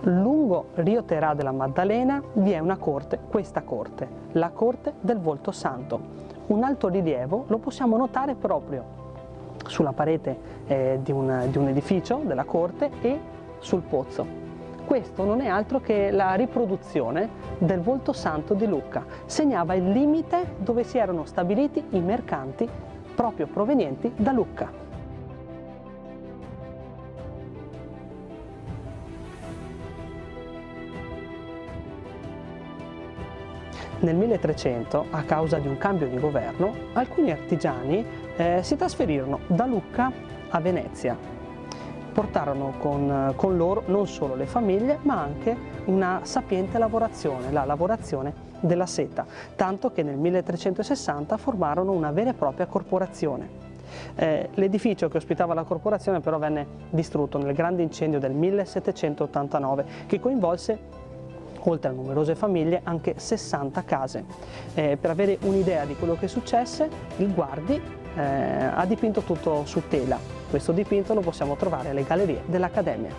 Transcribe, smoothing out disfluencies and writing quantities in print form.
Lungo Rio Terà della Maddalena vi è una corte, questa corte, la corte del Volto Santo. Un alto rilievo lo possiamo notare proprio sulla parete di un edificio della corte e sul pozzo. Questo non è altro che la riproduzione del Volto Santo di Lucca. Segnava il limite dove si erano stabiliti i mercanti proprio provenienti da Lucca. Nel 1300, a causa di un cambio di governo, alcuni artigiani si trasferirono da Lucca a Venezia. Portarono con loro non solo le famiglie, ma anche una sapiente lavorazione, la lavorazione della seta, tanto che nel 1360 formarono una vera e propria corporazione. L'edificio che ospitava la corporazione però venne distrutto nel grande incendio del 1789 che coinvolse, oltre a numerose famiglie, anche 60 case. Per avere un'idea di quello che successe, il Guardi ha dipinto tutto su tela. Questo dipinto lo possiamo trovare alle gallerie dell'Accademia.